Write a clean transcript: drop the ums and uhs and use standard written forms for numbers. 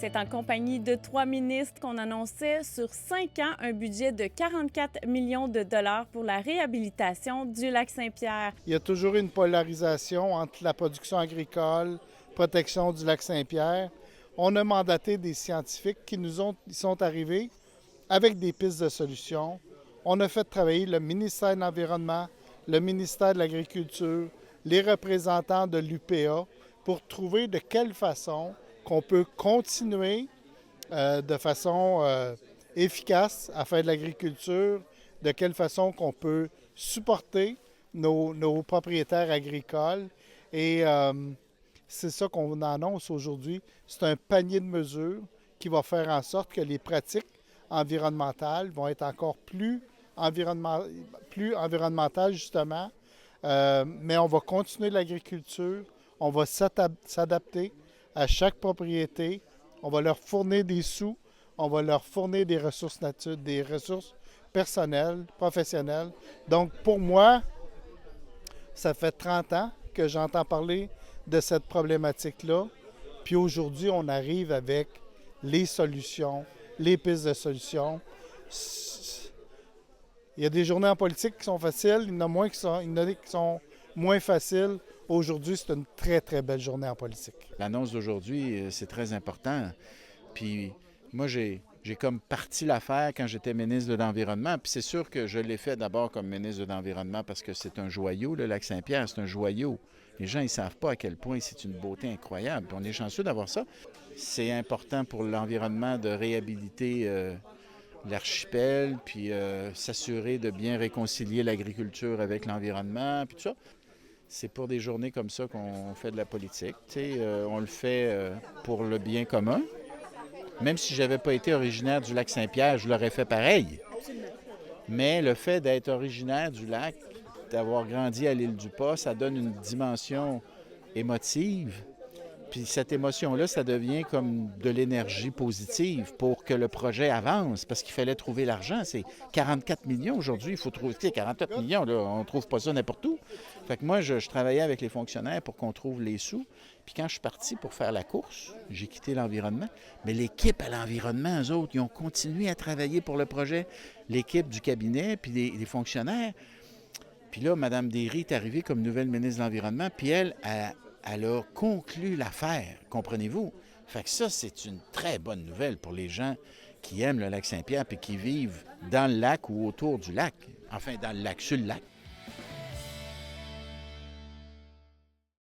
C'est en compagnie de 3 ministres qu'on annonçait sur 5 ans un budget de 44 millions de dollars pour la réhabilitation du lac Saint-Pierre. Il y a toujours une polarisation entre la production agricole, protection du lac Saint-Pierre. On a mandaté des scientifiques qui sont arrivés avec des pistes de solutions. On a fait travailler le ministère de l'Environnement, le ministère de l'Agriculture, les représentants de l'UPA pour trouver de quelle façon qu'on peut continuer de façon efficace à faire de l'agriculture, de quelle façon qu'on peut supporter nos propriétaires agricoles. Et c'est ça qu'on annonce aujourd'hui. C'est un panier de mesures qui va faire en sorte que les pratiques environnementales vont être encore plus environnementales, justement. Mais on va continuer l'agriculture, on va s'adapter à chaque propriété, on va leur fournir des sous, on va leur fournir des ressources des ressources personnelles, professionnelles. Donc, pour moi, ça fait 30 ans que j'entends parler de cette problématique-là. Puis aujourd'hui, on arrive avec les solutions, les pistes de solutions. Il y a des journées en politique qui sont faciles, il y en a qui sont moins faciles. Aujourd'hui, c'est une très, très belle journée en politique. L'annonce d'aujourd'hui, c'est très important. Puis moi, j'ai comme parti l'affaire quand j'étais ministre de l'Environnement. Puis c'est sûr que je l'ai fait d'abord comme ministre de l'Environnement parce que c'est un joyau, le lac Saint-Pierre, c'est un joyau. Les gens, ils ne savent pas à quel point c'est une beauté incroyable. Puis on est chanceux d'avoir ça. C'est important pour l'environnement de réhabiliter l'archipel, puis s'assurer de bien réconcilier l'agriculture avec l'environnement, puis tout ça. C'est pour des journées comme ça qu'on fait de la politique. On le fait pour le bien commun. Même si je n'avais pas été originaire du lac Saint-Pierre, je l'aurais fait pareil. Mais le fait d'être originaire du lac, d'avoir grandi à l'île du Pas, ça donne une dimension émotive. Puis cette émotion-là, ça devient comme de l'énergie positive pour que le projet avance, parce qu'il fallait trouver l'argent. C'est 44 millions aujourd'hui, il faut trouver. 44 millions, là, on ne trouve pas ça n'importe où. Fait que moi, je travaillais avec les fonctionnaires pour qu'on trouve les sous. Puis quand je suis parti pour faire la course, j'ai quitté l'environnement. Mais l'équipe à l'environnement, eux autres, ils ont continué à travailler pour le projet. L'équipe du cabinet, puis les fonctionnaires. Puis là, Mme Derry est arrivée comme nouvelle ministre de l'Environnement, puis elle a conclu l'affaire, comprenez-vous? Fait que ça, c'est une très bonne nouvelle pour les gens qui aiment le lac Saint-Pierre et qui vivent dans le lac ou autour du lac. Enfin, dans le lac, sur le lac.